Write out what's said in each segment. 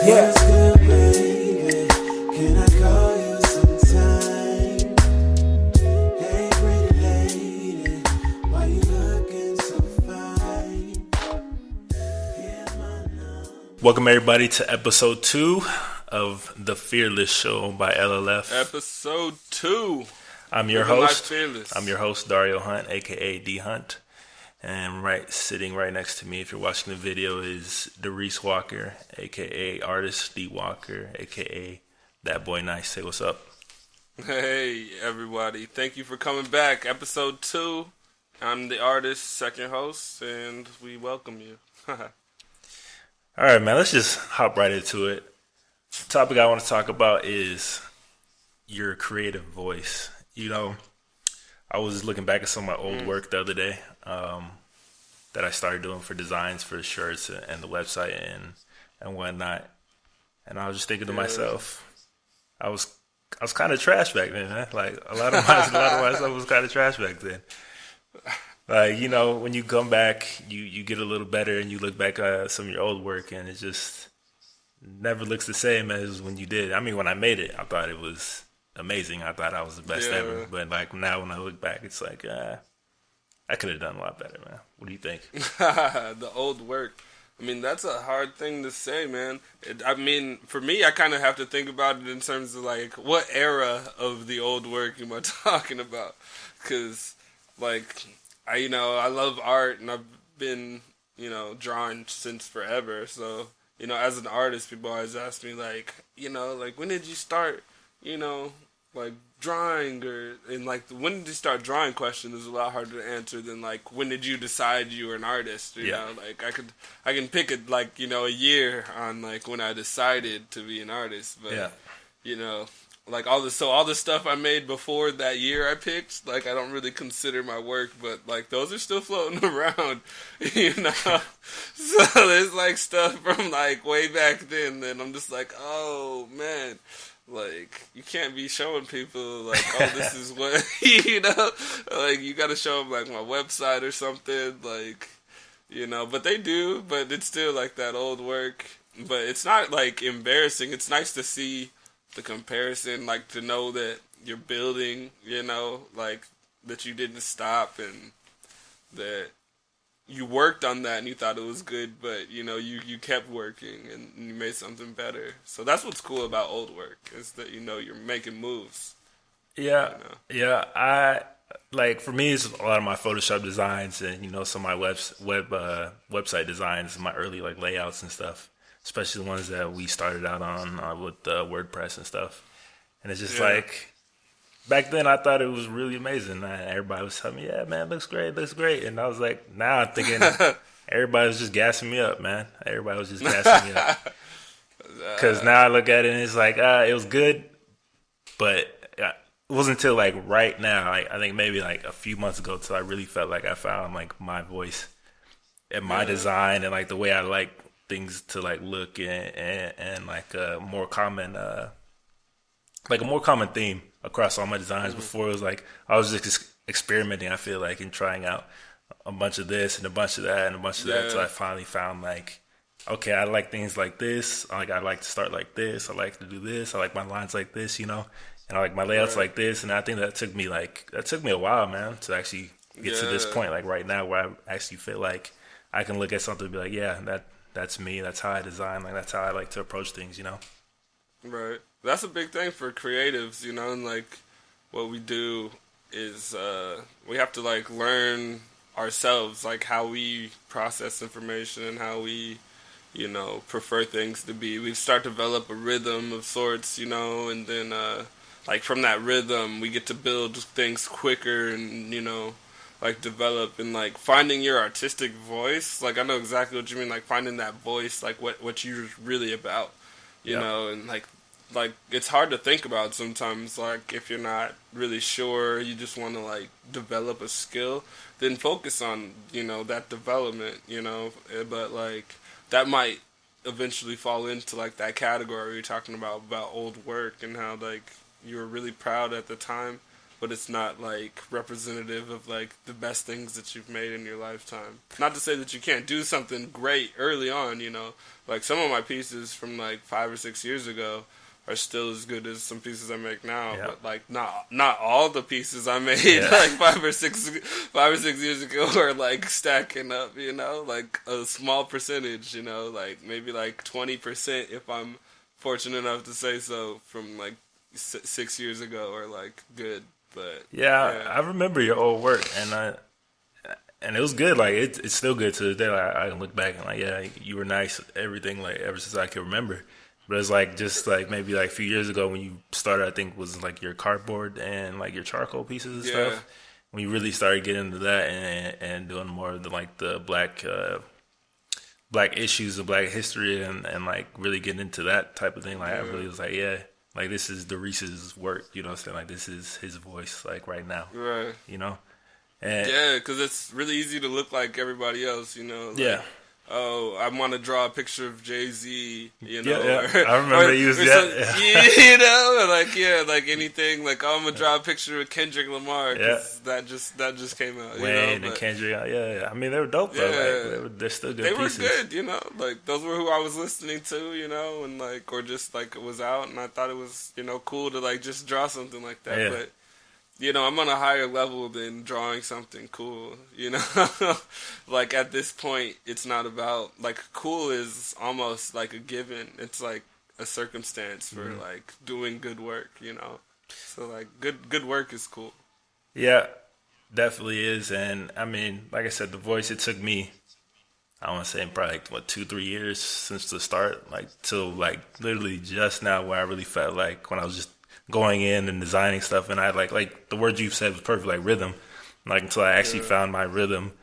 Yeah. What's good, baby? Can I call you sometime? Hey, pretty lady, why you looking so fine? Here's my number. Welcome everybody to episode 2 of The Fearless Show by LLF. Episode 2. I'm your Living Life host. Fearless. I'm your host, Dario Hunt, aka D Hunt. And sitting right next to me, if you're watching the video, is Darice Walker, aka Artist D Walker, aka That Boy Nice. Say what's up. Hey everybody, thank you for coming back. Episode 2. I'm the artist, second host, and we welcome you. Alright, man, let's just hop right into it. The topic I want to talk about is your creative voice. You know, I was looking back at some of my old work the other day that I started doing for designs for the shirts and the website and whatnot. And I was just thinking to myself, I was kind of trash back then, man. Like a lot of my stuff was kind of trash back then. Like, you know, when you come back, you get a little better and you look back at some of your old work and it just never looks the same as when you did. I mean, when I made it, I thought it was amazing. I thought I was the best ever. But like now when I look back, it's like, I could have done a lot better, man. What do you think? The old work. I mean, that's a hard thing to say, man. I mean, for me, I kind of have to think about it in terms of, like, what era of the old work am I talking about? Because, like, I love art, and I've been, drawing since forever. So, as an artist, people always ask me, like, when did you start, like, drawing, when did you start drawing question is a lot harder to answer than like when did you decide you were an artist, you know, like I can pick it like, a year on like when I decided to be an artist, but like all the stuff I made before that year I picked, like I don't really consider my work, but like those are still floating around, so there's like stuff from like way back then and I'm just like, oh man, like, you can't be showing people, like, oh, this is what, like, you gotta show them, like, my website or something, like, but they do, but it's still, like, that old work, but it's not, like, embarrassing, it's nice to see the comparison, like, to know that you're building, like, that you didn't stop, and that you worked on that and you thought it was good, but you kept working and you made something better. So that's what's cool about old work is that you're making moves. Yeah, I like for me it's a lot of my Photoshop designs and some of my website designs, my early like layouts and stuff, especially the ones that we started out on with WordPress and stuff. And it's just like. Back then, I thought it was really amazing. Everybody was telling me, yeah, man, looks great. And I was like, now I'm thinking everybody was just gassing me up, man. Everybody was just gassing me up. Because now I look at it and it's like, it was good, but it wasn't until like right now, like, I think maybe like a few months ago till I really felt like I found like my voice and my design and like the way I like things to like look and like a more common theme across all my designs. Before it was like I was just experimenting, I feel like, and trying out a bunch of this and a bunch of that and a bunch of that. So I finally found like, okay, I like things like this. I like to start like this. I like to do this. I like my lines like this, and I like my layouts like this. And I think that took me a while, man, to actually get to this point, like right now, where I actually feel like I can look at something and be like, yeah, that's me. That's how I design. Like that's how I like to approach things, Right. That's a big thing for creatives, and like what we do is we have to like learn ourselves, like how we process information and how we, prefer things to be. We start to develop a rhythm of sorts, and then like from that rhythm we get to build things quicker and, like develop and like finding your artistic voice. Like I know exactly what you mean, like finding that voice, like what you're really about, you know, and like it's hard to think about sometimes, like if you're not really sure, you just want to like develop a skill, then focus on that development, but like that might eventually fall into like that category you're talking about old work and how like you were really proud at the time but it's not like representative of like the best things that you've made in your lifetime. Not to say that you can't do something great early on, you know. Like some of my pieces from like 5 or 6 years ago are still as good as some pieces I make now, Yeah. but like not all the pieces I made Yeah. like 5 or 6 years ago are like stacking up, you know, like a small percentage, you know, like maybe like 20% if I'm fortunate enough to say so from like 6 years ago are like good, but Yeah, I remember your old work, and it was good. Like it's still good to this day. Like I can look back and like, yeah, you were nice. Everything like ever since I can remember. But it's like just like maybe like a few years ago when you started, I think was like your cardboard and like your charcoal pieces and Yeah. stuff. When you really started getting into that and doing more of the like the black issues of black history and like really getting into that type of thing. Like I really was like, yeah, like this is Doris's work. You know what I'm saying? Like this is his voice. Like right now. right. You know. And Yeah, because it's really easy to look like everybody else, you know. Like, yeah. oh, I want to draw a picture of Jay-Z, you know. Yeah, yeah. I remember they used that. some- you know, or like, yeah, like anything. Like, oh, I'm going to draw a picture of Kendrick Lamar because that just came out. Wayne you know? and But Kendrick, yeah. I mean, they were dope though. Yeah. Like, they're still good they were pieces. good, you know. Like, those were who I was listening to, you know, and like, or just like it was out and I thought it was, you know, cool to like just draw something like that. Yeah. But you know, I'm on a higher level than drawing something cool, you know? Like, at this point, it's not about, like, cool is almost like a given. It's like a circumstance for, like, doing good work, you know? So, like, good work is cool. Yeah, definitely is. And I mean, like I said, the voice, it took me, I want to say probably like, 2-3 years since the start, like till like literally just now where I really felt like when I was just going in and designing stuff, and I had like the word you said was perfect, like rhythm, like until I actually found my rhythm,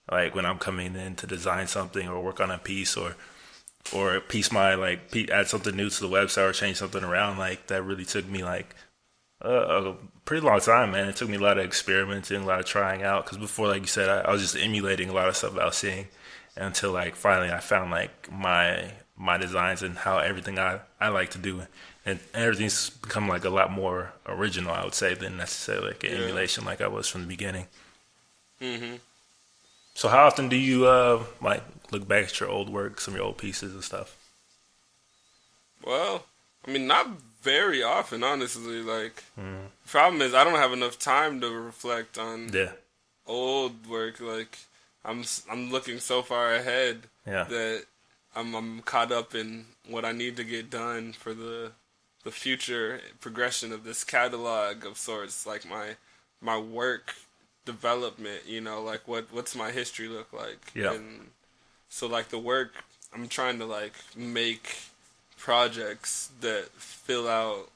like when I'm coming in to design something or work on a piece or add something new to the website or change something around, like that really took me like a pretty long time, man. It took me a lot of experimenting, a lot of trying out, because before, like you said, I was just emulating a lot of stuff I was seeing until like finally I found like my designs and how everything I like to do. And everything's become like a lot more original, I would say, than necessarily like an emulation like I was from the beginning. Mm-hmm. So how often do you like look back at your old work, some of your old pieces and stuff? Well, I mean, not very often, honestly. Like, problem is I don't have enough time to reflect on Yeah. old work. Like, I'm looking so far ahead Yeah. that I'm caught up in what I need to get done for the future progression of this catalog of sorts, like my work development, you know, like what's my history look like. Yeah. And so like the work, I'm trying to like make projects that fill out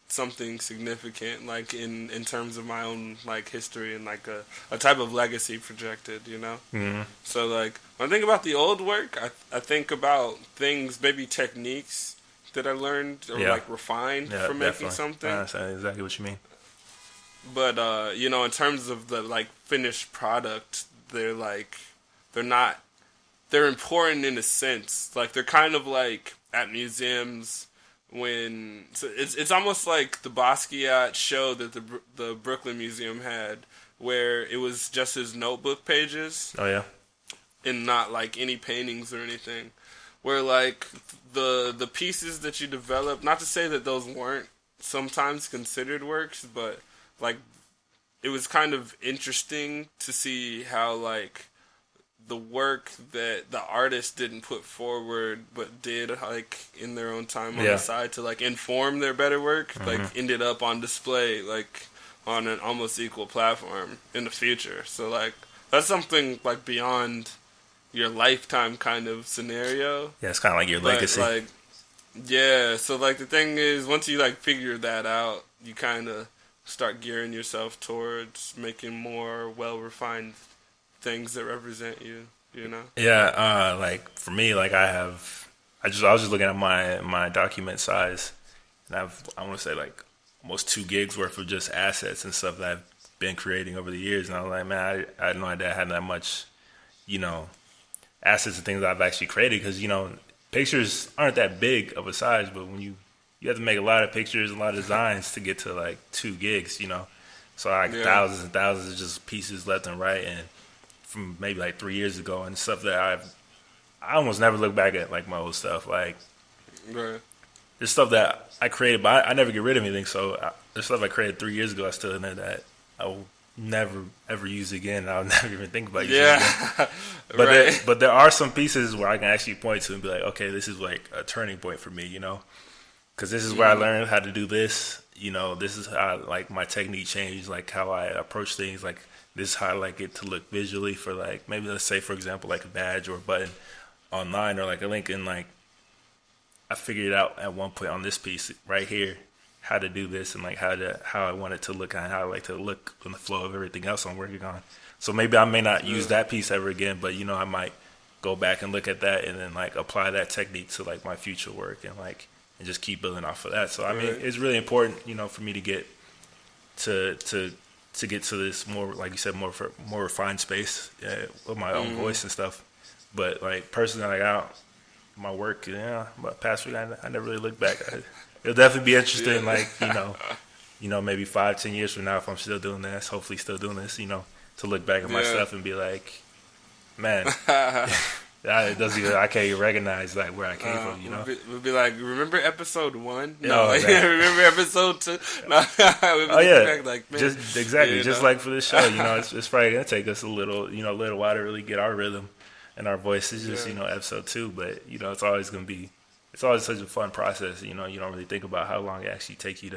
something significant, like in terms of my own like history and like a type of legacy projected, you know. Mm-hmm. So like when I think about the old work, I think about things, maybe techniques that I learned or like refined for making something. I understand exactly what you mean. But you know, in terms of the like finished product, they're important in a sense. Like they're kind of like at museums when it's almost like the Basquiat show that the Brooklyn Museum had, where it was just his notebook pages. Oh yeah. And not like any paintings or anything. Where like the pieces that you develop, not to say that those weren't sometimes considered works, but like it was kind of interesting to see how like the work that the artist didn't put forward but did like in their own time on the side to like inform their better work, like ended up on display like on an almost equal platform in the future. So like that's something like beyond your lifetime kind of scenario. Yeah, it's kind of like your legacy. Like, yeah, so like the thing is, once you like figure that out, you kind of start gearing yourself towards making more well-refined things that represent you, you know? Yeah, like for me, like I was just looking at my document size, and I want to say like almost 2 gigs worth of just assets and stuff that I've been creating over the years, and I was like, man, I had no idea I had that much, you know, assets and things that I've actually created, because, you know, pictures aren't that big of a size, but when you you have to make a lot of pictures, a lot of designs to get to like 2 gigs, So like Yeah. thousands and thousands of just pieces left and right, and from maybe like 3 years ago, and stuff that I almost never look back at like my old stuff. Like Right. there's stuff that I created, but I never get rid of anything. So there's stuff I created 3 years ago I still in there that I will never ever use again. I'll never even think about using again. Yeah. But but there are some pieces where I can actually point to and be like, okay, this is like a turning point for me, because this is where I learned how to do this. This is how like my technique changed, like how I approach things. Like this is how I like it to look visually for like maybe let's say for example like a badge or a button online or like a link, and like I figured out at one point on this piece right here how to do this and like how I want it to look and how I like to look in the flow of everything else I'm working on. So maybe I may not use that piece ever again, but I might go back and look at that and then like apply that technique to like my future work and just keep building off of that. So I mean, it's really important, for me to get to get to this more, like you said, more refined space with my own voice and stuff. But like personally, like my work, my past week, I never really looked back. It'll definitely be interesting, like maybe 5-10 years from now, if I'm still doing this, hopefully still doing this, to look back at my stuff and be like, man, it doesn't even, I can't even recognize like where I came from, We'll be like, remember episode 1? No, No, like, remember episode 2? No, Oh yeah, back, like, man, just exactly, just like for this show, it's probably gonna take us a little while to really get our rhythm and our voice. It's just episode 2, but it's always gonna be, it's always such a fun process. You don't really think about how long it actually takes you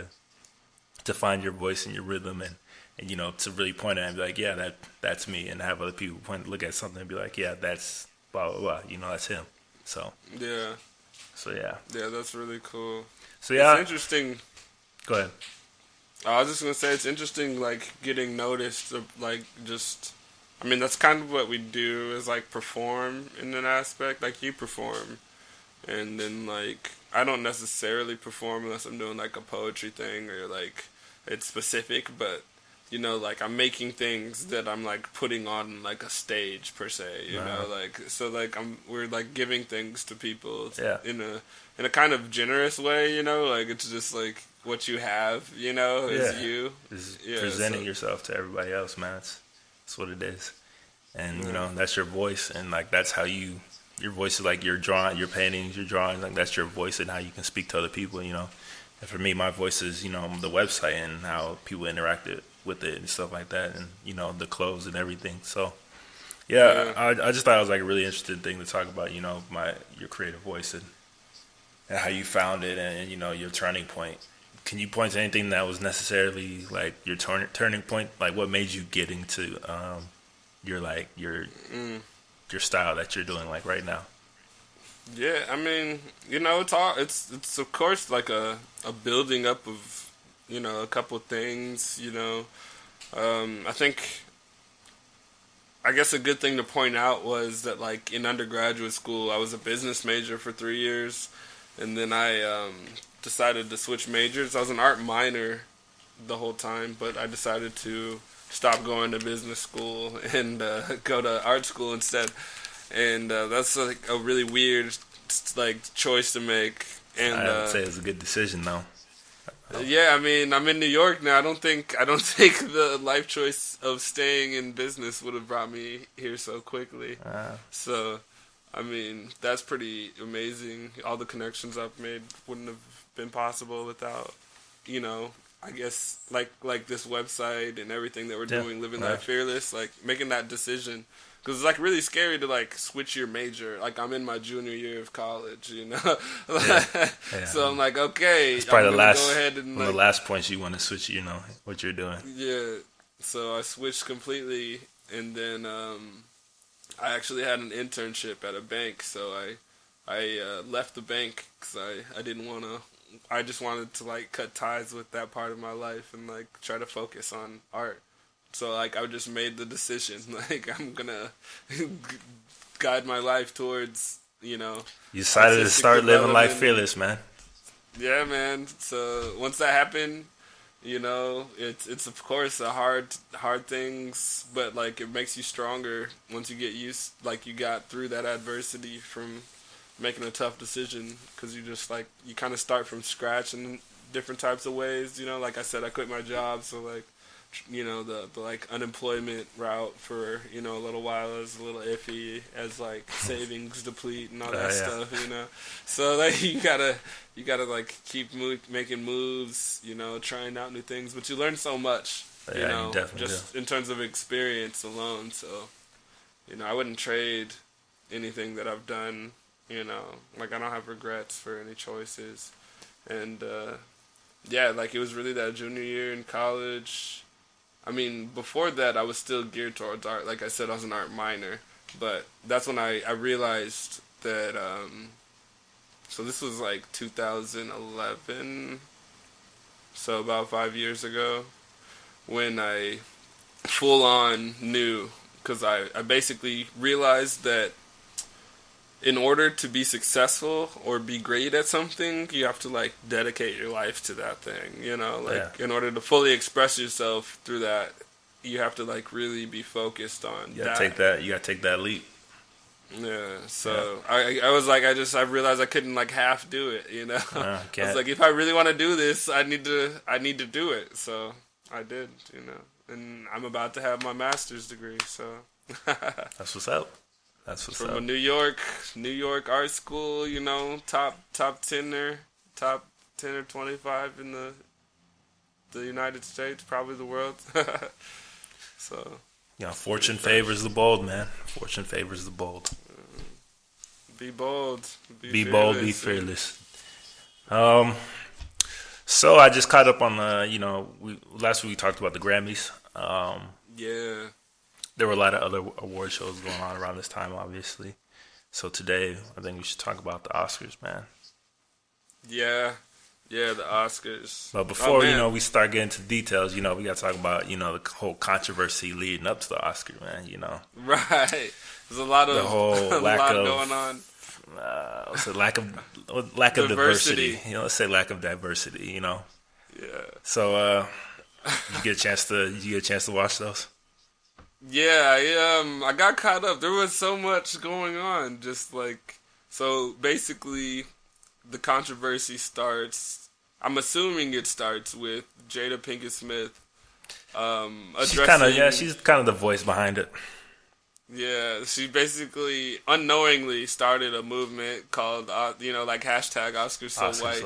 to find your voice and your rhythm and to really point at it and be like, yeah, that's me, and have other people look at something and be like, yeah, that's blah blah blah, that's him. So yeah, that's really cool. So yeah, it's interesting. Go ahead. I was just gonna say it's interesting, like getting noticed, like just. I mean, that's kind of what we do is like perform in an aspect. Like you perform, and then like I don't necessarily perform unless I'm doing like a poetry thing or like it's specific, but like I'm making things that I'm like putting on like a stage per se, you know, like so like we're like giving things to people in a kind of generous way, like it's just like what you have, is you. Is presenting yourself to everybody else, man. That's what it is. And that's your voice, and like that's how your voice is like your drawing, your paintings, your drawings, like that's your voice and how you can speak to other people, And for me, my voice is, the website and how people interacted with it and stuff like that, and the clothes and everything. So I just thought it was like a really interesting thing to talk about, your creative voice and how you found it and your turning point. Can you point to anything that was necessarily like your turning point, like what made you get into your style that you're doing like right now? Yeah, I mean, it's of course like a building up of, a couple of things, I guess a good thing to point out was that like in undergraduate school, I was a business major for 3 years, and then I decided to switch majors. I was an art minor the whole time, but I decided to stop going to business school and go to art school instead. And that's like a really weird like choice to make. And I would say it's a good decision though. Yeah, I mean, I'm in New York now. I don't think the life choice of staying in business would have brought me here so quickly. So, I mean, that's pretty amazing. All the connections I've made wouldn't have been possible without, I guess like this website and everything that we're doing, Living Life Fearless, like making that decision. Because it's like really scary to like switch your major. Like I'm in my junior year of college, So I'm like, okay, it's probably go ahead and one of the last points you want to switch. What you're doing. Yeah. So I switched completely, and then I actually had an internship at a bank. So I left the bank because I didn't want to. I just wanted to like cut ties with that part of my life and like try to focus on art. So like I just made the decision like I'm gonna guide my life towards You decided to start living life fearless, man. Yeah, man. So once that happened, it's of course a hard things, but like it makes you stronger once you get used. Like you got through that adversity from making a tough decision because you just like you kind of start from scratch in different types of ways. You know, like I said, I quit my job, so like you know the like unemployment route for you know a little while is a little iffy as like savings deplete and all that stuff. You know, so like you gotta like keep making moves. You know, trying out new things, but you learn so much. You know, just in terms of experience alone. So, you know, I wouldn't trade anything that I've done, you know, like I don't have regrets for any choices. And, yeah, like it was really that junior year in college. I mean, before that, I was still geared towards art. Like I said, I was an art minor. But that's when I realized that, so this was like 2011, so about 5 years ago. When I full on knew, because I basically realized that in order to be successful or be great at something, you have to like dedicate your life to that thing, you know, like in order to fully express yourself through that, you have to like really be focused on you gotta take that leap. Yeah, so I was like, I realized I couldn't like half do it, you know. I was like, if I really want to do this, I need to do it. So I did, you know, and I'm about to have my master's degree. So that's what's up. That's what's from up. a New York art school, you know, top 10 or 25 in the United States, probably the world. So. Yeah, fortune favors the bold, man. Fortune favors the bold. Be bold. Be bold, be fearless. So I just caught up on last week we talked about the Grammys. Yeah. There were a lot of other award shows going on around this time, obviously. So today, I think we should talk about the Oscars, man. Yeah, the Oscars. But before we start getting into details, we got to talk about the whole controversy leading up to the Oscar, man. Right. There's a lot of the whole lack of going on. Lack of diversity. Let's say lack of diversity. Yeah. So you get a chance to watch those. Yeah, I got caught up. There was so much going on. Just like so, basically, the controversy starts. I'm assuming it starts with Jada Pinkett Smith addressing. She's kind of the voice behind it. Yeah, she basically unknowingly started a movement called, like hashtag Oscars So White.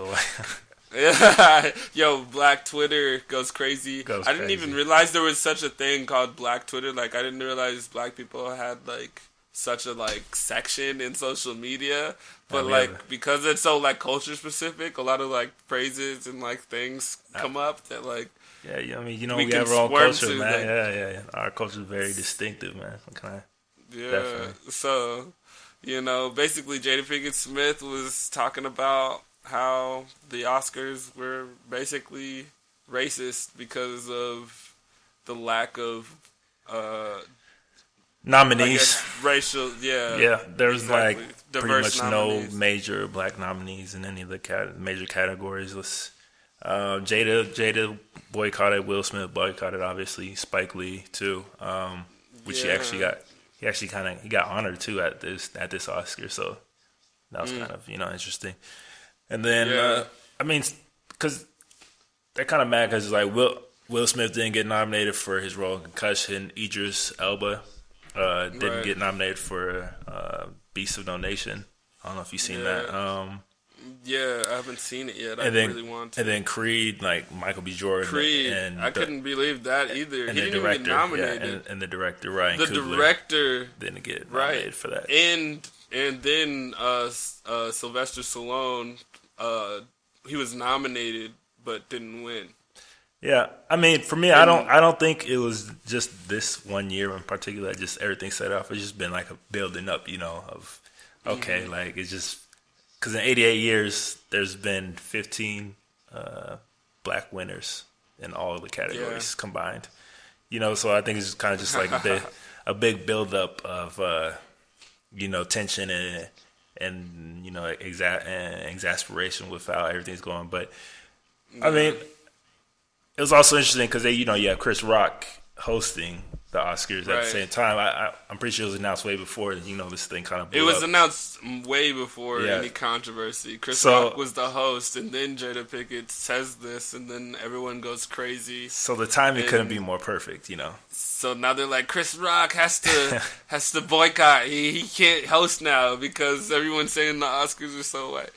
Yeah, yo, Black Twitter goes crazy. I didn't even realize there was such a thing called Black Twitter. Like, I didn't realize Black people had like such a like section in social media. But because it's so like culture specific, a lot of like phrases and like things come up that like. Yeah, I mean, we have our own culture, man. Yeah. Our culture is very distinctive, man. Definitely. So, basically Jada Pinkett Smith was talking about how the Oscars were basically racist because of the lack of nominees. Racial, yeah. There's exactly. Pretty much nominees. No major black nominees in any of the major categories. Jada boycotted. Will Smith boycotted. Obviously, Spike Lee too, which he actually got honored too at this Oscar. So that was kind of interesting. And then because they're kind of mad because like Will Smith didn't get nominated for his role in Concussion. Idris Elba didn't get nominated for Beast of No Nation. I don't know if you've seen that. Yeah, I haven't seen it yet. Really want to. And then Creed, like Michael B. Jordan. Creed, I couldn't believe that either. He didn't even get nominated. And the director, Ryan the Coogler, director didn't get nominated for that. And then Sylvester Stallone, he was nominated but didn't win. Yeah, I mean, for me, I don't think it was just this one year in particular. Just everything set off. It's just been like a building up, of okay, like it's just. Because in 88 years, there's been 15 black winners in all of the categories combined. So I think it's just kind of just like a big buildup of, tension and exasperation with how everything's going. But, I mean, it was also interesting because you have Chris Rock hosting the Oscars at the Right. same time. I'm pretty sure it was announced way before, this thing kind of blew It was up. announced way before Yeah. any controversy. Chris So- Rock was the host, and then Jada Pinkett says this, and then everyone goes crazy. So the timing And- couldn't be more perfect, So now they're like, Chris Rock has to boycott. He can't host now because everyone's saying the Oscars are so white.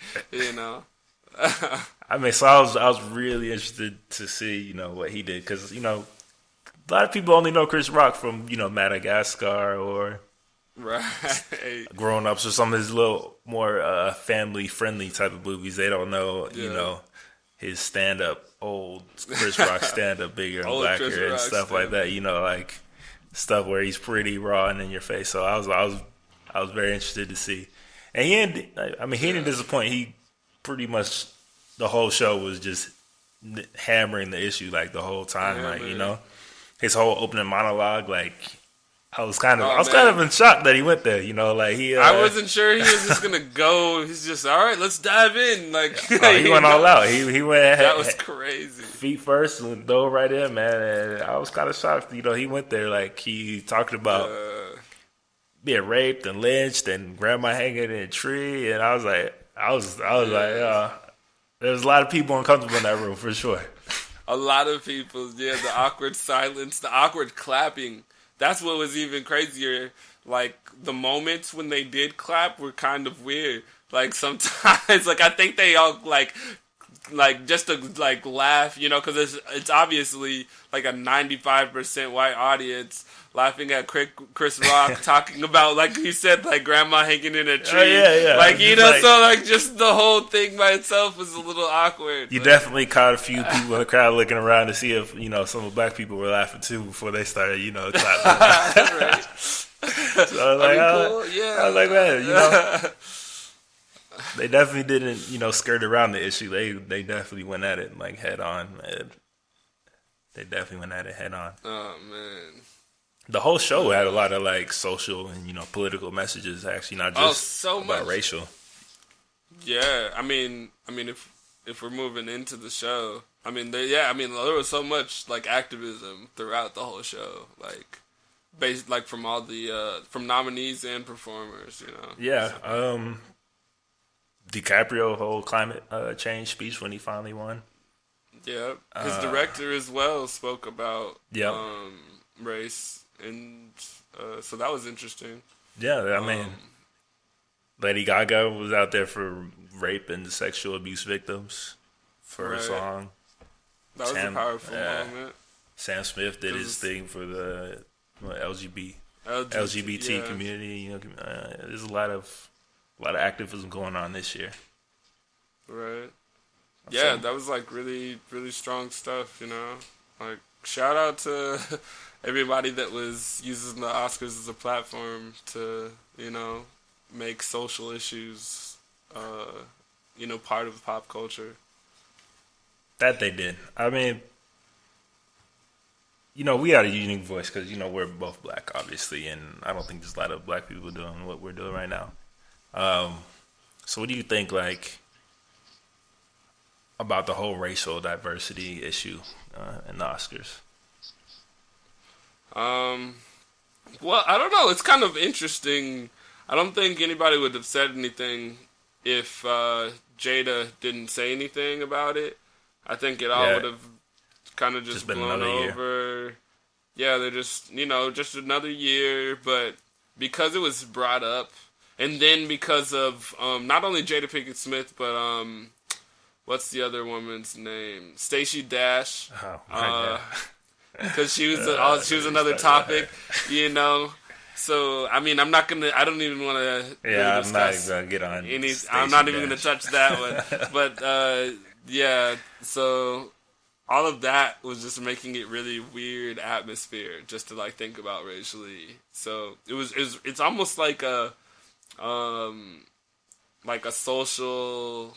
I mean, so I was really interested to see, what he did. Because, a lot of people only know Chris Rock from, Madagascar or Right. Grown Ups or some of his little more family-friendly type of movies. They don't know, Yeah. his stand-up, old Chris Rock stand-up, Bigger and Old Blacker Chris and Rock stuff like that. Like stuff where he's pretty raw and in your face. So I was very interested to see. And he didn't disappoint. He pretty much, the whole show was just hammering the issue like the whole time. Yeah, like, man. his whole opening monologue, like, I was kind Oh, of man. in shock that he went there. Like he, I wasn't sure he was just gonna go. He's just all right. Let's dive in. Like he went all out. He went. That was crazy. Feet first and dove right in, man. And I was kind of shocked. He went there like he talked about being raped and lynched and grandma hanging in a tree, and I was like, there's a lot of people uncomfortable in that room for sure. A lot of people, the awkward silence, the awkward clapping. That's what was even crazier. Like, the moments when they did clap were kind of weird. Like, sometimes, like, I think they all, like just to, like, laugh, because it's obviously, like, a 95% white audience laughing at Chris Rock talking about, like you said, like, grandma hanging in a tree. Yeah. Like, Like- so, like, just the whole thing by itself was a little awkward. You But- definitely caught a few people in the crowd looking around to see if some of the black people were laughing too before they started clapping. Right. So I was like, Cool, yeah. I was like, man, they definitely didn't, skirt around the issue. They definitely went at it like head on. Man. They definitely went at it head on. Oh, man. The whole show had a lot of like social and political messages. Actually, not just so about much. racial. Yeah, I mean, if we're moving into the show, there was so much like activism throughout the whole show, like based like from all the from nominees and performers, Yeah. DiCaprio whole climate change speech when he finally won. Yeah, his director as well spoke about Yep. race, and so that was interesting. Yeah, I mean, Lady Gaga was out there for rape and sexual abuse victims for a Right. song. That was Sam- a powerful yeah. moment. Sam Smith did his 'Cause- thing for the LGBT yeah. community. There's a lot of activism going on this year. Right. Yeah, So- that was like really, really strong stuff, Like, shout out to everybody that was using the Oscars as a platform to, make social issues, part of pop culture. That they did. I mean, we had a unique voice because, we're both black, obviously, and I don't think there's a lot of black people doing what we're doing right now. So what do you think, like, about the whole racial diversity issue in the Oscars? Well, I don't know. It's kind of interesting. I don't think anybody would have said anything if Jada didn't say anything about it. I think it all Yeah. would have kind of just been blown another year. over. Yeah, they're just, just another year. But because it was brought up, and then because of not only Jada Pinkett Smith, but what's the other woman's name? Stacey Dash. Oh, right, Because she was another topic, So I mean, I don't even want to. yeah, I'm not discuss even gonna get on. I'm not Stacey even going Dash. to touch that one. But yeah, so all of that was just making it really weird atmosphere just to like think about racially. So it's almost like a social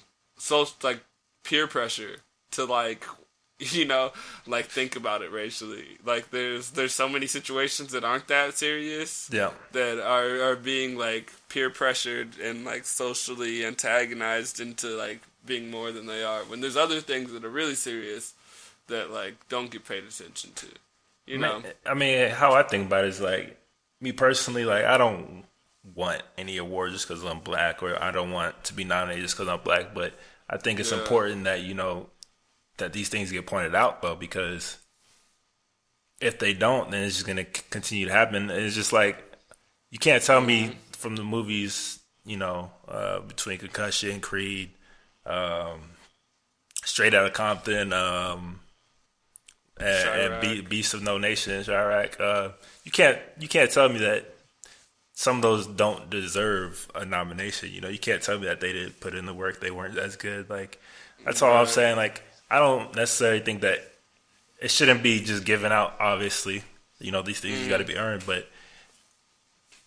like peer pressure to like like think about it racially. Like there's so many situations that aren't that serious. Yeah. That are being like peer pressured and like socially antagonized into like being more than they are. When there's other things that are really serious that like don't get paid attention to. You know, I mean, how I think about it is like me personally. Like, I don't want any award just because I'm black, or I don't want to be nominated just because I'm black. But I think it's important that that these things get pointed out, though, because if they don't, then it's just gonna continue to happen. It's just like you can't tell me from the movies, between Concussion, Creed, Straight Outta Compton, and Beast of No Nation, Chirac. You can't tell me that some of those don't deserve a nomination. You can't tell me that they didn't put in the work, they weren't as good. Like, that's all I'm saying. Like, I don't necessarily think that it shouldn't be just given out. Obviously, these things got to be earned, but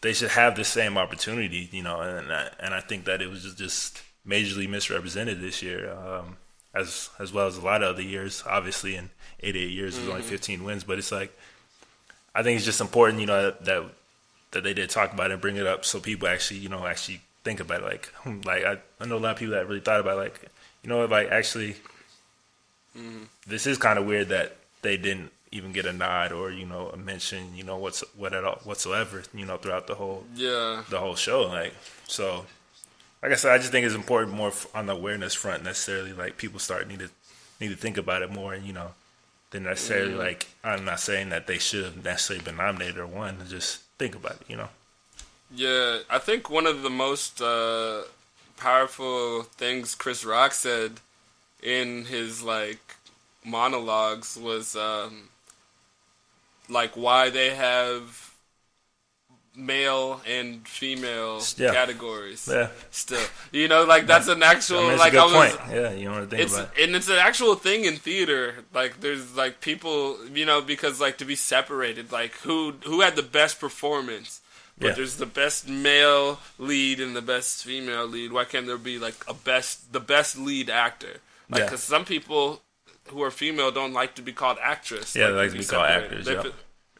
they should have the same opportunity. And I think that it was just majorly misrepresented this year. As well as a lot of other years. Obviously, in 88 years, there's only 15 wins. But it's like, I think it's just important, that they did talk about it and bring it up, so people actually, actually think about it. Like I know a lot of people that really thought about it, like, actually, this is kind of weird that they didn't even get a nod or a mention, whatsoever, throughout the whole show. Like, so. Like I said, I just think it's important more on the awareness front. Necessarily, like, people need to think about it more, than necessarily like, I'm not saying that they should have necessarily been nominated or won. Just think about it, Yeah, I think one of the most powerful things Chris Rock said in his like monologues was like why they have male and female categories. Yeah. Still, like that's an actual like a good point. Yeah, you want to think about it. And it's an actual thing in theater. Like there's like people, because like to be separated, like who had the best performance. But there's the best male lead and the best female lead. Why can't there be like the best lead actor? Like, because some people who are female don't like to be called actress. Yeah, they like to be called actors.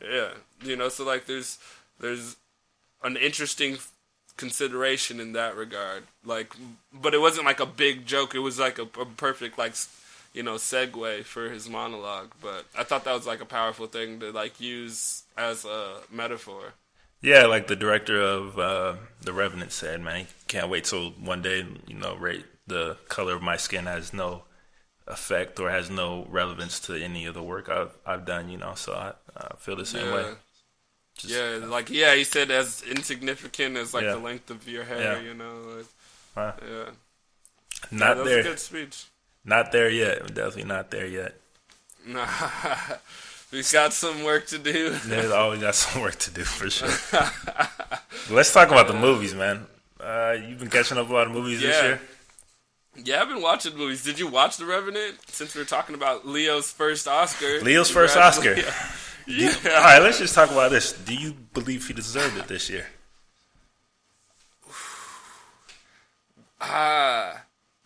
Yeah, so like there's an interesting consideration in that regard. Like, but it wasn't like a big joke. It was like a perfect like segue for his monologue. But I thought that was like a powerful thing to like use as a metaphor. Yeah, like the director of The Revenant said, man, he can't wait till one day, rate the color of my skin has no effect or has no relevance to any of the work I've done, so I feel the same way. He said as insignificant as like the length of your hair, Not there. That was a good speech. Not there yet. Definitely not there yet. Nah. We've got some work to do. There's always got some work to do, for sure. Let's talk about the movies, man. You've been catching up a lot of movies this year? Yeah, I've been watching movies. Did you watch The Revenant? Since we were talking about Leo's first Oscar. Leo's first Oscar. Yeah. All right, let's just talk about this. Do you believe he deserved it this year?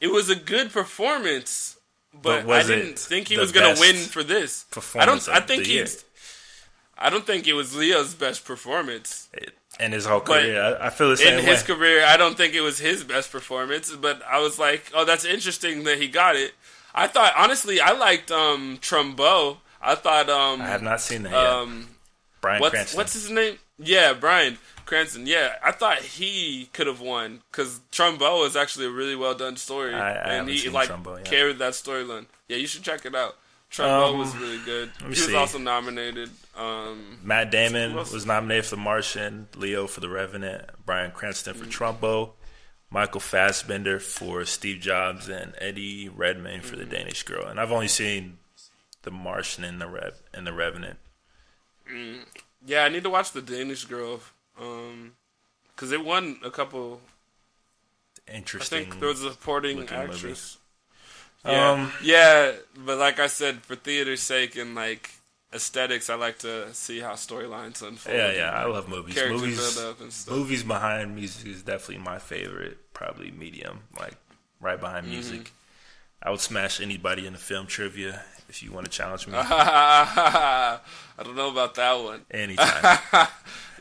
It was a good performance. But I didn't think he was going to win for this. I don't think it was Leo's best performance. In his whole career, I feel the same way. In his career, I don't think it was his best performance. But I was like, oh, that's interesting that he got it. I thought, honestly, I liked Trumbo. I thought... I have not seen that yet. Bryan Cranston. What's his name? Yeah, Bryan Cranston. Yeah, I thought he could have won because Trumbo is actually a really well done story, and he carried that storyline. Yeah, you should check it out. Trumbo was really good. He was also nominated. Matt Damon was nominated for The Martian, Leo for The Revenant, Bryan Cranston for Trumbo, Michael Fassbender for Steve Jobs, and Eddie Redmayne for The Danish Girl. And I've only seen The Martian and The Revenant. Yeah, I need to watch The Danish Girl because it won a couple. Interesting. I think there was a supporting actress. Movie. Yeah, but like I said, for theater's sake and like aesthetics, I like to see how storylines unfold. Yeah, I love movies. Build up and stuff. Movies behind music is definitely my favorite, probably medium, like right behind music. I would smash anybody in the film trivia if you want to challenge me. I don't know about that one. Anytime.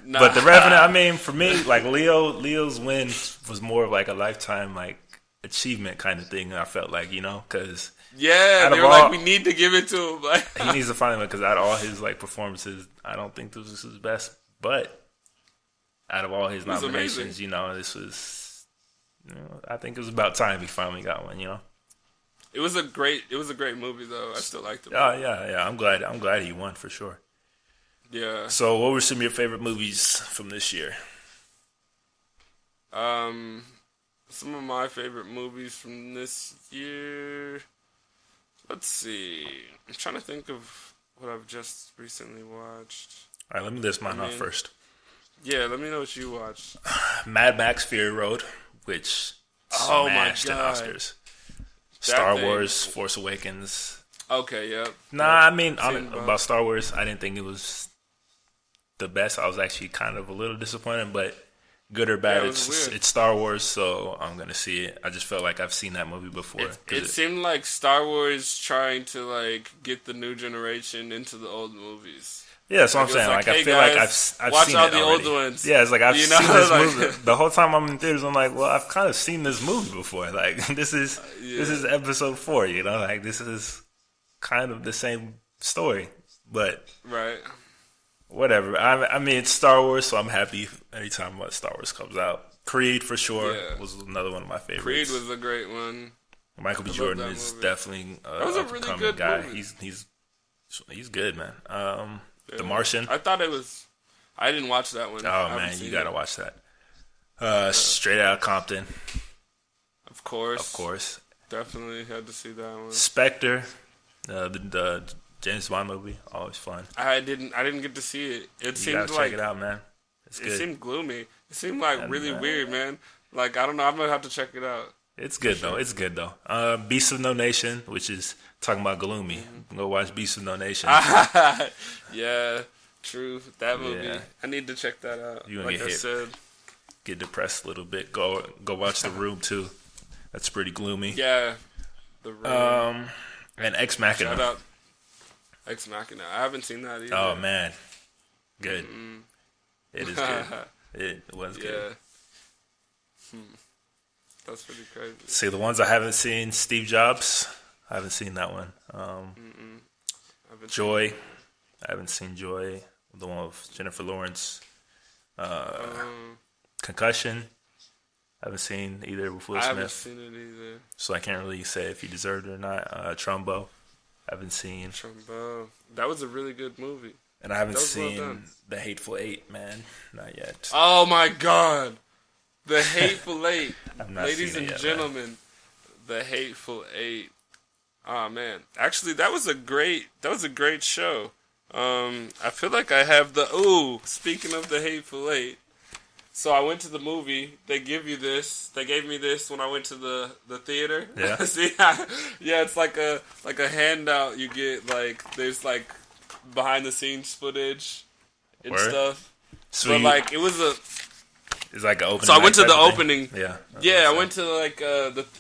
But The Revenant, I mean, for me, like Leo's win was more of like a lifetime like achievement kind of thing. I felt like, because Yeah, out they of were all- like, we need to give it to him. Like, he needs to finally win because out of all his like performances, I don't think this was his best. But out of all his was nominations, this was, I think it was about time he finally got one. it was a great movie though. I still liked it. Oh yeah. I'm glad he won for sure. Yeah. So, what were some of your favorite movies from this year? Some of my favorite movies from this year. Let's see. I'm trying to think of what I've just recently watched. All right, let me list mine off first. Yeah, let me know what you watched. Mad Max Fury Road, which smashed in Oscars. Star Wars, Force Awakens. Okay, yeah. Nah, I mean, about Star Wars, I didn't think it was the best. I was actually kind of a little disappointed, but good or bad, Yeah, it's Star Wars, so I'm going to see it. I just felt like I've seen that movie before. It seemed like Star Wars trying to like get the new generation into the old movies. Yeah, that's what I'm saying. Like, I feel like I've watch seen all it the already. old ones. Yeah, it's like I've You know, seen this like- movie. The whole time I'm in theaters, I'm like, well, I've kind of seen this movie before. Like, this is episode 4. Like this is kind of the same story, but Right. whatever. I mean, it's Star Wars, so I'm happy anytime Star Wars comes out. Creed for sure was another one of my favorites. Creed was a great one. Michael B. I love Jordan that is movie. definitely That was a really up-and-coming good guy. movie. He's good, man. The Martian. I thought it was. I didn't watch that one. Oh man, you gotta watch that. Straight Outta Compton, Of course. of course. Definitely had to see that one. Spectre, the James Bond movie, always fun. I didn't get to see it. It You seemed gotta like check it out, man. It's it good. seemed gloomy. It seemed like And, really weird, man. Like I don't know. I'm gonna have to check it out. It's good though. It's good though. Beasts of No Nation, which is talking about gloomy. Go watch Beasts of No Nation. Yeah, true. That movie. Yeah. I need to check that out. You gonna like get I hit. said. Get depressed a little bit. Go watch The Room too. That's pretty gloomy. Yeah. The Room. And Ex Machina. Shout out Ex Machina. I haven't seen that either. Oh man, good. It is good. It was good. Yeah. That's pretty crazy. See, the ones I haven't seen, Steve Jobs. I haven't seen that one. Joy. I haven't seen Joy. The one with Jennifer Lawrence. Concussion. I haven't seen either with Will I haven't Smith. seen it either. So I can't really say if he deserved it or not. Trumbo. I haven't seen. Trumbo. That was a really good movie. And I haven't That was well seen done. The Hateful Eight, man. Not yet. Oh my God. The Hateful Eight. I've not Ladies seen it and yet, gentlemen, The Hateful Eight. Oh man. Actually that was a great show. I feel like I have speaking of The Hateful Eight. So I went to the movie. They gave me this when I went to the theater. Yeah. See, yeah, it's like a handout you get. Like there's like behind the scenes footage and Word? stuff. So But like it was a. it's like an opening. So I went to night the type of opening. thing? Yeah. Yeah, I went to like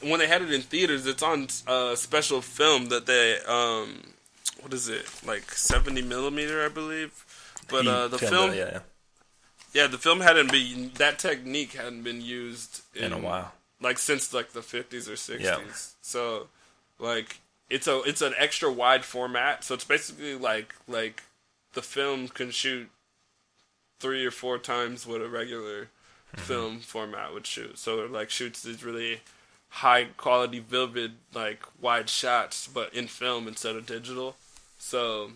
when they had it in theaters. It's on special film that they what is it, like 70 millimeter, I believe. But the film, the film that technique hadn't been used in a while, like since like the 50s or 60s. Yeah. So like it's an extra wide format. So it's basically like the film can shoot 3 or 4 times what a regular film format would shoot. So it like shoots these really high quality, vivid, like wide shots, but in film instead of digital. So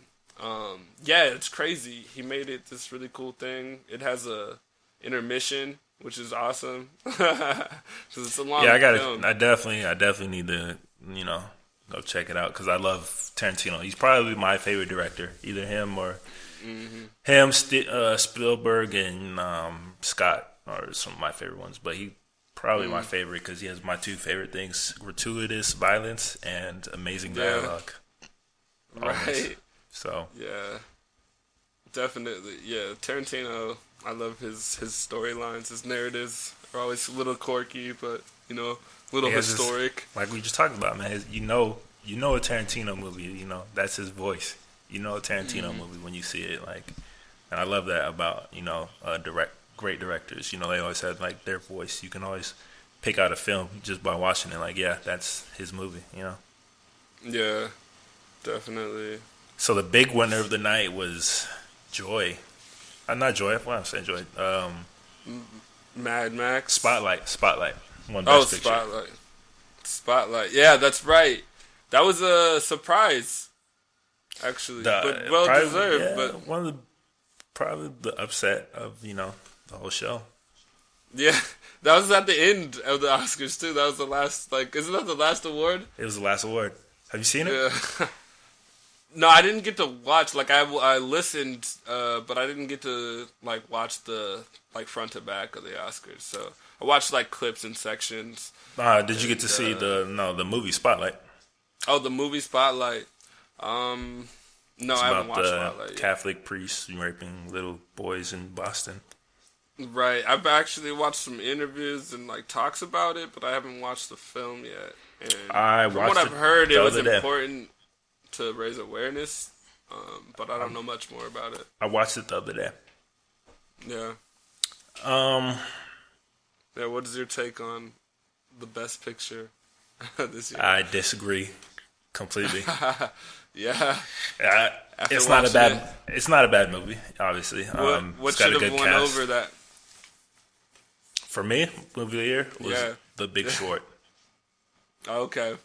yeah, it's crazy. He made it this really cool thing. It has a intermission, which is awesome because it's a long film. I definitely need to go check it out because I love Tarantino. He's probably my favorite director, either him or Spielberg and Scott are some of my favorite ones. But he probably my favorite because he has my 2 favorite things: gratuitous violence and amazing dialogue. Right. Always. So yeah, definitely. Yeah, Tarantino. I love his storylines. His narratives are always a little quirky, but a little historic. Like we just talked about, man. You know a Tarantino movie. That's his voice. A Tarantino movie when you see it. Like, and I love that about great directors. They always have like their voice. You can always pick out a film just by watching it. Like, yeah, that's his movie, you know? Yeah, definitely. So the big winner of the night was Joy. Not Joy. What I'm saying, Joy. Mad Max. Spotlight. One Oh, best picture. Spotlight. Yeah, that's right. That was a surprise, actually, but well deserved. Yeah, but one of the probably the upset of the whole show. yeah, that was at the end of the Oscars too. That was the last. Like, isn't that the last award? It was the last award. Have you seen it? Yeah. No, I didn't get to watch. Like, I listened, but I didn't get to like watch the like front to back of the Oscars. So I watched like clips and sections. Did you get to see the movie Spotlight? Oh, the movie Spotlight. No, It's I haven't about watched the Spotlight yet. Catholic priests raping little boys in Boston. Right. I've actually watched some interviews and like talks about it, but I haven't watched the film yet. And from what I've heard, it was important to raise awareness, but I don't know much more about it. I watched it the other day. Yeah. Yeah. What is your take on the Best Picture this year? I disagree completely. Yeah. It's not a bad. It's not a bad movie, obviously. What it's got should a have good won cast. over that? For me, movie of the year was The Big Short. Oh, okay.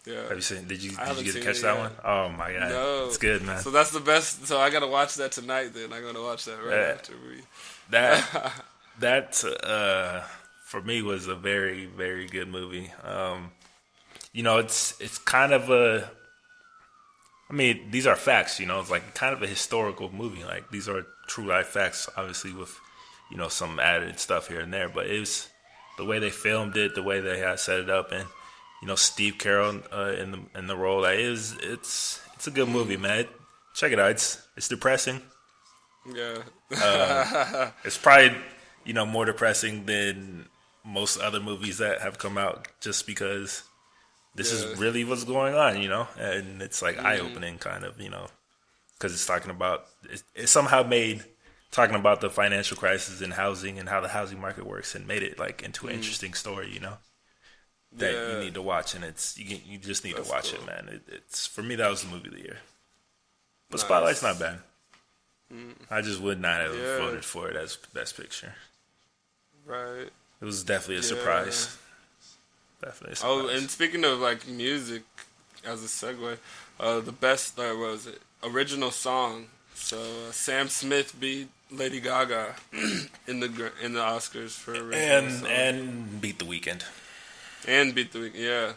Yeah. Have you seen? Did you haven't get to seen catch it that yet. one? Oh my god, No. it's good, man. So that's the best. So I gotta watch that tonight. Then I'm gonna watch that right after we. That for me was a very, very good movie. It's kind of a. I mean, these are facts. It's like kind of a historical movie. Like these are true life facts, obviously with some added stuff here and there. But it was the way they filmed it, the way they had set it up, and Steve Carell in the role. Like, it's a good movie, man. Check it out. It's depressing. Yeah. It's probably more depressing than most other movies that have come out, just because this is really what's going on, and it's like eye opening, kind of, because it's talking about it somehow made talking about the financial crisis in housing and how the housing market works, and made it like into an interesting story, that you need to watch, and you just need to watch it, man. It's for me, that was the movie of the year. But Spotlight's not bad. I just would not have voted for it as Best Picture. Right. It was definitely a surprise. Definitely a surprise. Oh, and speaking of like music, as a segue, the best what was it? Original song. So Sam Smith beat Lady Gaga in the Oscars for original song. And beat The Weeknd. And beat The Weeknd, yeah.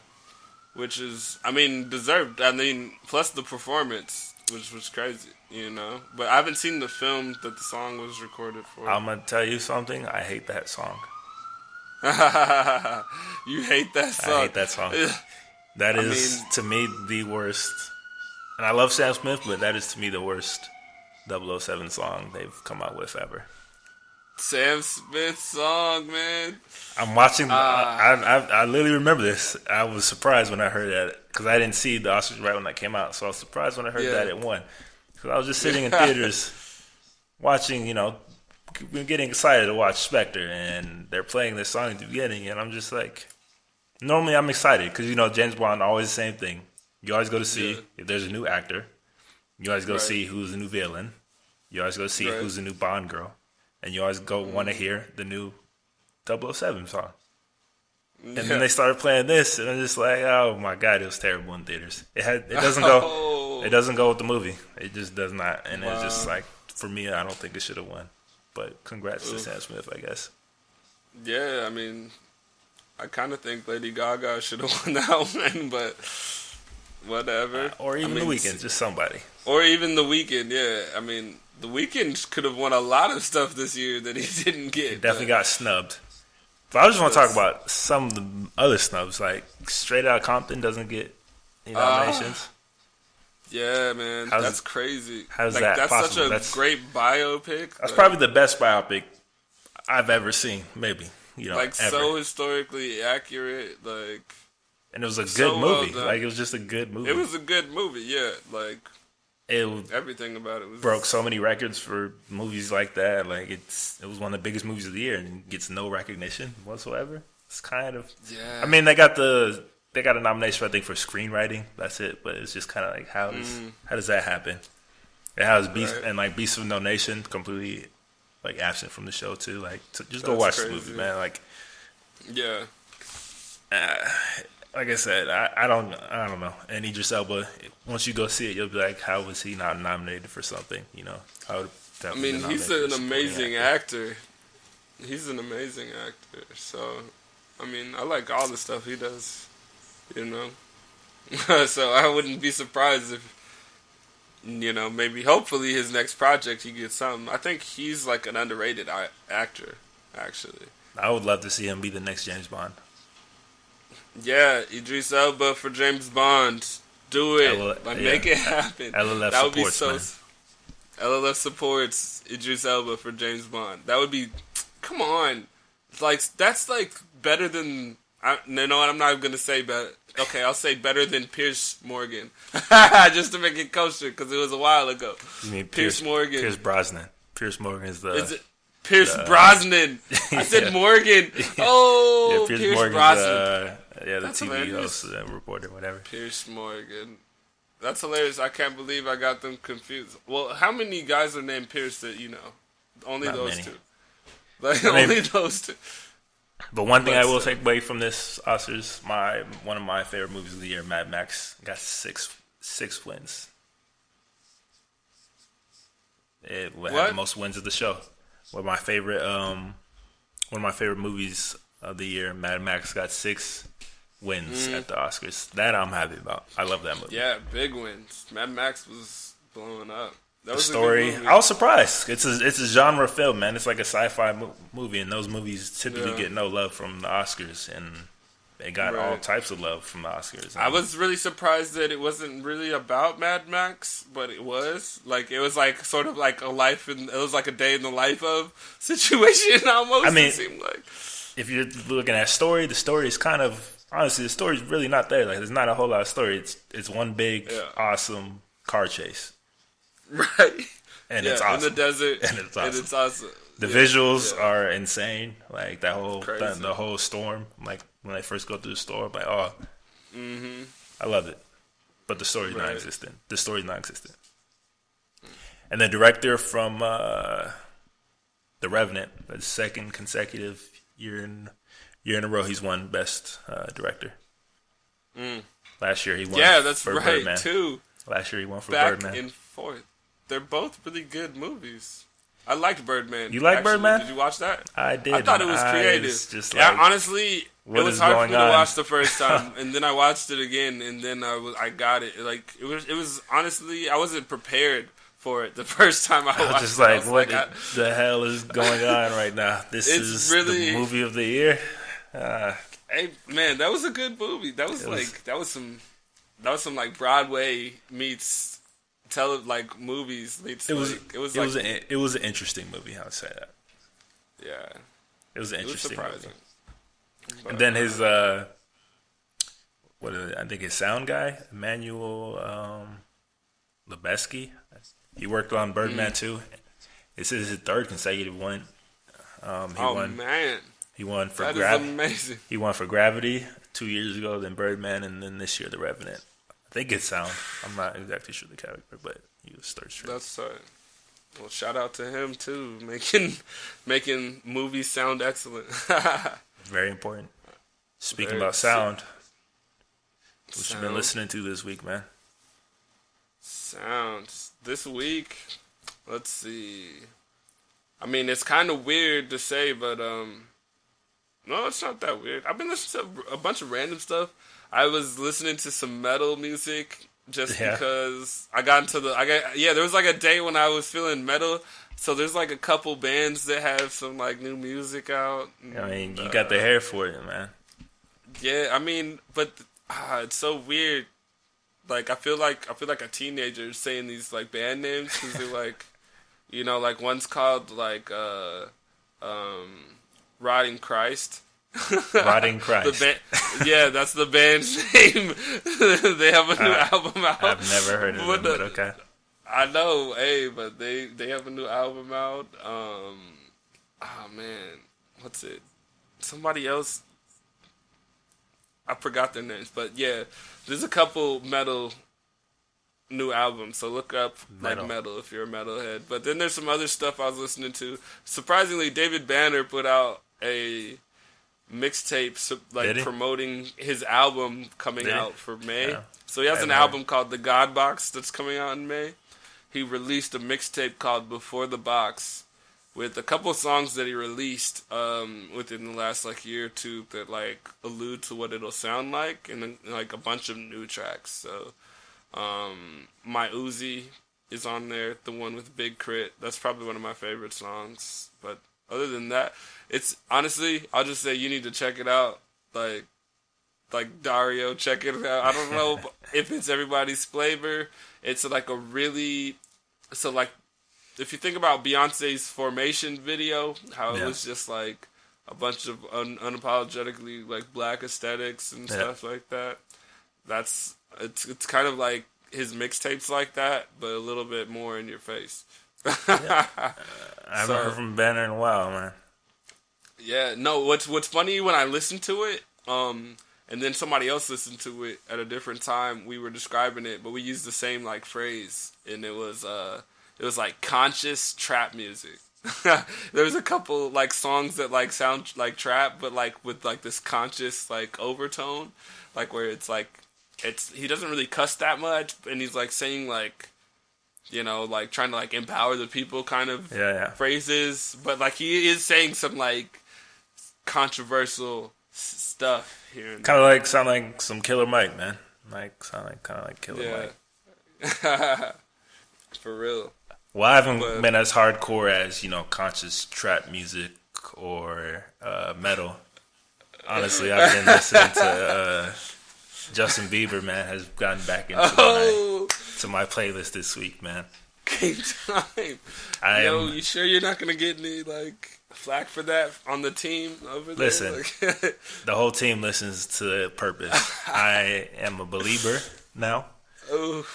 Which is, I mean, deserved. I mean, plus the performance, which was crazy, But I haven't seen the film that the song was recorded for. I'm going to tell you something. I hate that song. You hate that song? I hate that song. That is, to me, the worst. And I love Sam Smith, but that is, to me, the worst 007 song they've come out with ever. Sam Smith's song, man. I'm watching. I literally remember this. I was surprised when I heard that, because I didn't see the Oscars right when that came out. So I was surprised when I heard that it won. Because I was just sitting in theaters watching, getting excited to watch Spectre, and they're playing this song at the beginning, and I'm just like, normally I'm excited because James Bond, always the same thing. You always go to see if there's a new actor. You always go see who's the new villain. You always go see who's the new Bond girl. And you always go want to hear the new 007 song. And then they started playing this, and I'm just like, oh my god, it was terrible in theaters. It doesn't go. It doesn't go with the movie. It just does not. And it's just like, for me, I don't think it should have won. But congrats to Sam Smith, I guess. Yeah, I mean, I kind of think Lady Gaga should have won that one, but whatever. Or even The Weeknd, just somebody. Or even The Weeknd, yeah. I mean, The Weeknd could have won a lot of stuff this year that he didn't get. He definitely got snubbed. But I just want to talk about some of the other snubs. Like, Straight Outta Compton doesn't get any nominations. Yeah, man. That's crazy. How's that possible? That's such a great biopic. That's probably the best biopic I've ever seen, maybe. Ever. So historically accurate, and it was a good movie. It was just a good movie. It was a good movie, yeah. Everything about it was broke so many records for movies like that. It was one of the biggest movies of the year and gets no recognition whatsoever. It's kind of. Yeah. I mean, they got a nomination, I think, for screenwriting. That's it. But it's just kind of like how does that happen? And how is Beast Right. and like Beast of No Nation completely like absent from the show too? Like, just go That's watch crazy. the movie, man. Like, Yeah. like I said, I don't know. And Idris Elba, once you go see it, you'll be like, how was he not nominated for something? You know, how would I mean, he's an amazing actor. He's an amazing actor. So, I mean, I like all the stuff he does. You know, so I wouldn't be surprised if, you know, maybe hopefully his next project he gets something. I think he's like an underrated actor, actually. I would love to see him be the next James Bond. Yeah, Idris Elba for James Bond. Do it. Make it happen. LLF that would be supports, so. man. LLF supports Idris Elba for James Bond. That would be. Come on, like that's like better than. No, I'm not gonna say better. Okay, I'll say better than Pierce Morgan, just to make it kosher because it was a while ago. You mean Pierce Morgan? Pierce Brosnan. Pierce Morgan is the. Is it Pierce Brosnan? I said Morgan. Oh, yeah, Pierce Morgan's, Brosnan. the That's TV hilarious. host, reporter, whatever. Pierce Morgan. That's hilarious. I can't believe I got them confused. Well, how many guys are named Pierce that you know? Only Not those many. two. Like I mean, only those two. But one thing But I will still. take away from this Oscars, one of my favorite movies of the year, Mad Max, got six wins. It had What? the most wins of the show. One of my favorite movies of the year, Mad Max, got 6 wins at the Oscars. That I'm happy about. I love that movie. Yeah, big wins. Mad Max was blowing up. That The was story, A good movie. I was surprised. It's a genre film, man. It's like a sci-fi movie, and those movies typically Yeah. get no love from the Oscars, and they got all Right. types of love from the Oscars. I was really surprised that it wasn't really about Mad Max, but it was. Like it was like sort of like a life and it was like a day in the life of situation almost. I mean, it seemed like. If you're looking at story, the story is kind of honestly, the story's really not there. Like, there's not a whole lot of story. It's one big, awesome car chase, Right. and Yeah, it's awesome. in the desert, And it's awesome. The Yeah, visuals yeah. are insane. Like that whole Crazy. the whole storm. Like when they first go through the storm, like I love it. But the story's Right. non-existent. The story's non-existent. And the director from The Revenant, the second consecutive year in a row, he's won Best Director. Last year he won. Yeah, that's for right Birdman. too. Last year he won for Back Birdman. and forth. They're both really good movies. I liked Birdman. You like actually. Birdman? Did you watch that? I did. I thought it was My creative. eyes just Yeah, like, honestly, it what was is hard for going me to on? watch the first time, and then I watched it again, and then I got it. Like it was honestly, I wasn't prepared for it the first time I I watched was just it. I like, was what like, the hell is going on right now? This It's is really- the movie of the year. hey man, that was a good movie. That was some like Broadway meets movies meets. It was like, it was an interesting movie. I would say that yeah, it was an it was interesting surprising. movie. But, And then his I think his sound guy, Emmanuel Lubezki, he worked on Birdman too. This is his third consecutive one. Man, He won for that is amazing. He won for Gravity 2 years ago, then Birdman, and then this year The Revenant. I think it's sound. I'm not exactly sure the category, but he was third straight. That's well, shout out to him too, making movies sound excellent. Very important. Speaking Very about sound, what you been Sound. listening to this week, man? Sounds this week. Let's see. I mean, it's kind of weird to say, but no, it's not that weird. I've been listening to a bunch of random stuff. I was listening to some metal music just because there was like a day when I was feeling metal. So there's like a couple bands that have some like new music out. I mean, you got the hair for it, man. Yeah, I mean, but it's so weird. Like I feel like a teenager saying these like band names because they're like, you know, like one's called like Rotting Christ. Rotting Christ. Yeah, that's the band's name. They have a new album out. I've never heard of them, but okay. I know, but they have a new album out. Oh man, what's it? Somebody else. I forgot their names, but yeah, there's a couple metal new albums. So look up like metal if you're a metalhead. But then there's some other stuff I was listening to. Surprisingly, David Banner put out a mixtape like promoting his album coming out for May. Yeah. So he has an album called The God Box that's coming out in May. He released a mixtape called Before the Box with a couple of songs that he released within the last like year or two that like allude to what it'll sound like, and then, like a bunch of new tracks. So My Uzi is on there, the one with Big Crit. That's probably one of my favorite songs. But other than that, it's honestly, I'll just say you need to check it out. Like Dario, check it out. I don't know if it's everybody's flavor. It's like a really, so like, if you think about Beyonce's Formation video, how it was just like a bunch of unapologetically like black aesthetics and stuff like that. It's kind of like his mixtapes like that, but a little bit more in your face. I haven't heard from Banner in a while, man. Yeah, no. What's funny when I listened to it, and then somebody else listened to it at a different time. We were describing it, but we used the same like phrase, and it was like conscious trap music. There was a couple like songs that like sound like trap, but like with like this conscious like overtone, like where it's like he doesn't really cuss that much, and he's like saying like, you know, like trying to like empower the people kind of phrases, but like he is saying some like controversial stuff here. Kind of like sound like some Killer Mike, man. Like sound like kind of like Killer Mike. For real. Well, I haven't been as hardcore as, you know, conscious trap music or metal. Honestly, I've been listening to Justin Bieber, man, has gotten back into my playlist this week, man. Game time. You sure you're not going to get any, like, flack for that on the team over there? Listen, the whole team listens to Purpose. I am a believer now. Oh.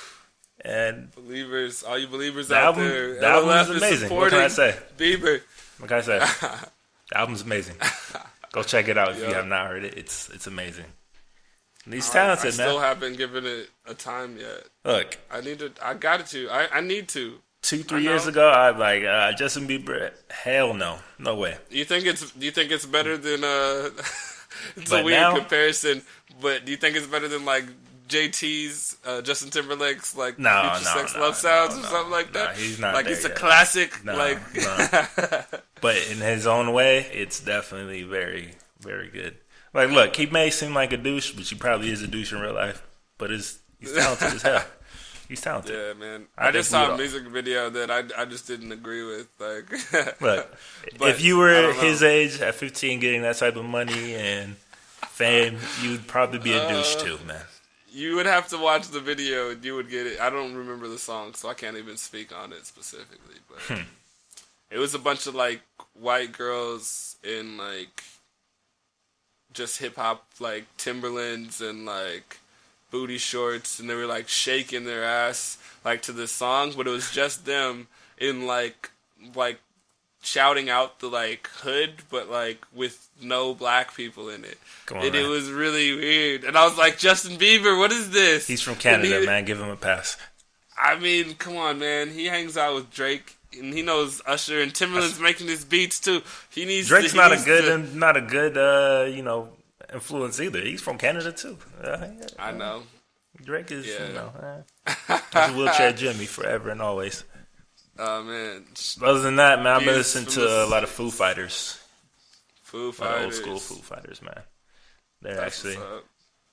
And believers, all you believers out there, the album is amazing. What can I say? Bieber. What can I say? The album's amazing. Go check it out if you have not heard it. It's amazing. And he's talented, man. I still haven't given it a time yet. Look, I need to. I need to. 2-3 years ago, I'm like Justin Bieber. Hell no, no way. Do you think it's better than it's but a weird now, comparison, but do you think it's better than like JT's Justin Timberlake's like Future Sex Love Sounds or something like that? No, he's not like there it's a yet. classic. No, like, but in his own way, it's definitely very, very good. Like, look, he may seem like a douche, but he probably is a douche in real life. But he's talented as hell. He's talented. Yeah, man. I just saw a music video that I just didn't agree with. Like, look, if you were his age at 15 getting that type of money and fame, you'd probably be a douche too, man. You would have to watch the video and you would get it. I don't remember the song, so I can't even speak on it specifically. But it was a bunch of like white girls in like just hip hop, like Timberlands and like booty shorts, and they were like shaking their ass like to this song, but it was just them in like shouting out the like hood, but like with no black people in it. It was really weird, and I was like, Justin Bieber, what is this? He's from Canada, man. Give him a pass. I mean, come on, man. He hangs out with Drake, and he knows Usher, and Timberland's making his beats too. Drake's not a good you know, influence either. He's from Canada too. I know. Drake is, you know, he's a wheelchair Jimmy forever and always. Oh man. Other than that, man, I've been listening to a lot of Foo Fighters. Old school Foo Fighters, man. They're actually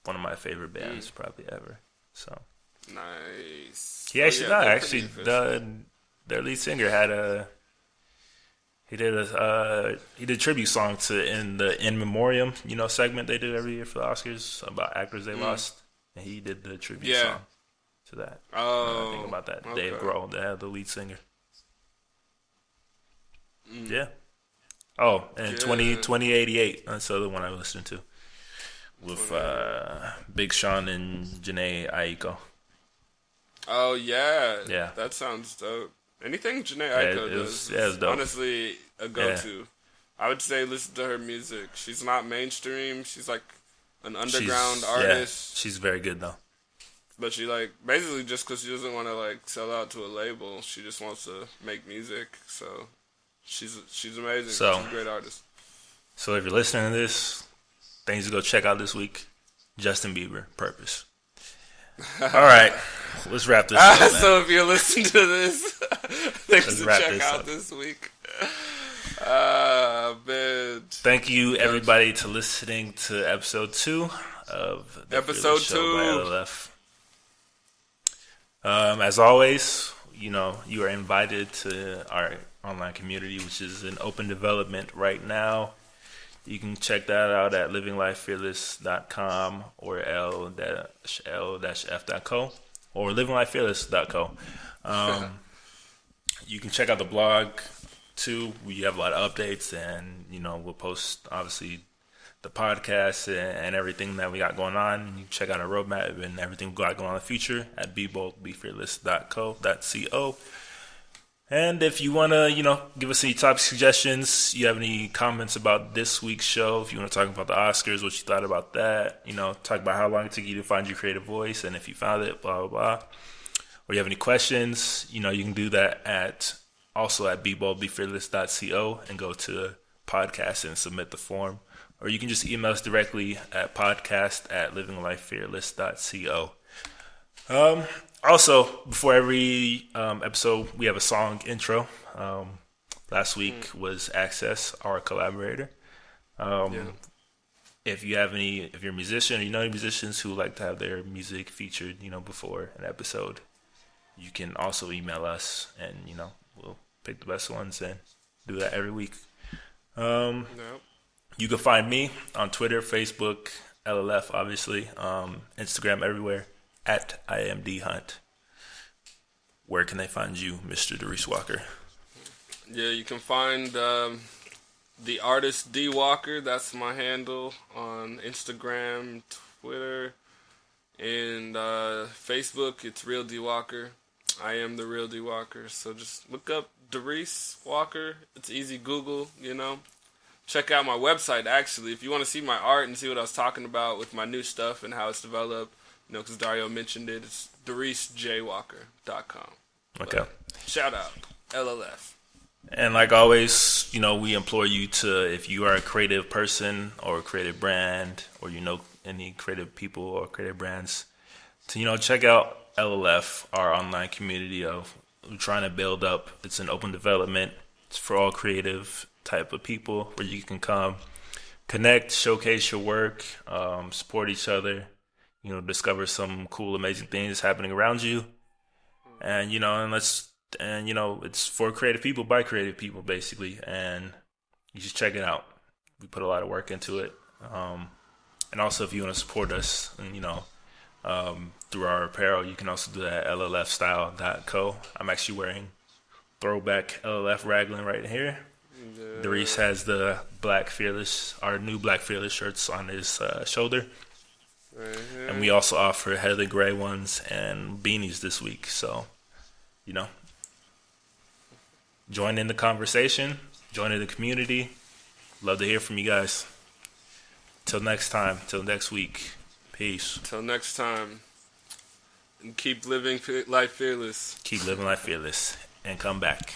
one of my favorite bands probably ever. So nice. He actually died. Actually, their lead singer had he did a tribute song to in the In Memoriam, you know, segment they did every year for the Oscars about actors they lost, and he did the tribute song to that. I think about that. Okay. Dave Grohl, they had the lead singer. Yeah. Oh, and 2088. That's the other one I listened to with Big Sean and Janae Aiko. Oh yeah. That sounds dope. Anything Janae Aiko does is dope. Honestly a go-to. I would say listen to her music. She's not mainstream. She's like an underground artist. Yeah, she's very good though. But she like basically just because she doesn't want to like sell out to a label, she just wants to make music. So she's amazing. So, she's a great artist. So if you're listening to this, things to go check out this week. Justin Bieber, Purpose. All right, let's wrap this up. Man. So if you're listening to this, things to check out this week. Man. Thank you everybody to listening to episode 2 of the episode Show 2 by LLF. As always, you are invited to our online community, which is in open development right now. You can check that out at livinglifefearless.com or l-f.co or livinglifefearless.co. You can check out the blog too. We have a lot of updates, and we'll post obviously the podcast and everything that we got going on. You can check out our roadmap and everything we got going on in the future at beboldbefearless.co. And if you want to, give us any topic suggestions, you have any comments about this week's show, if you want to talk about the Oscars, what you thought about that, talk about how long it took you to find your creative voice, and if you found it, blah, blah, blah. Or you have any questions, you can do that also at beboldbefearless.co and go to podcast and submit the form. Or you can just email us directly at podcast@livinglifefearless.co. Also, before every episode, we have a song intro. Last week was Axcess, our collaborator. If you're a musician or you know any musicians who like to have their music featured, before an episode, you can also email us, and we'll pick the best ones and do that every week. You can find me on Twitter, Facebook, LLF, obviously, Instagram, everywhere. At IamDHunt. Where can they find you, Mr. Darius Walker? Yeah, you can find the artist D Walker. That's my handle on Instagram, Twitter, and Facebook. It's Real D Walker. I am the Real D Walker. So just look up Darius Walker. It's easy. Google. Check out my website. Actually, if you want to see my art and see what I was talking about with my new stuff and how it's developed. Because Dario mentioned it, it's DariusJWalker.com. Okay. But shout out, LLF. And like always, we implore you to, if you are a creative person or a creative brand, or any creative people or creative brands, to check out LLF, our online community of we're trying to build up. It's an open development. It's for all creative type of people where you can come, connect, showcase your work, support each other. Discover some cool, amazing things happening around you, and it's for creative people by creative people, basically. And you just check it out. We put a lot of work into it, and also if you want to support us, and through our apparel, you can also do that at llfstyle.co. I'm actually wearing throwback LLF raglan right here. Yeah. Darius has the our new Black Fearless shirts on his shoulder. Mm-hmm. And we also offer Heather Gray ones and beanies this week. So, join in the conversation, join in the community. Love to hear from you guys. Till next time, till next week. Peace. Till next time. And keep living life fearless. Keep living life fearless. And come back.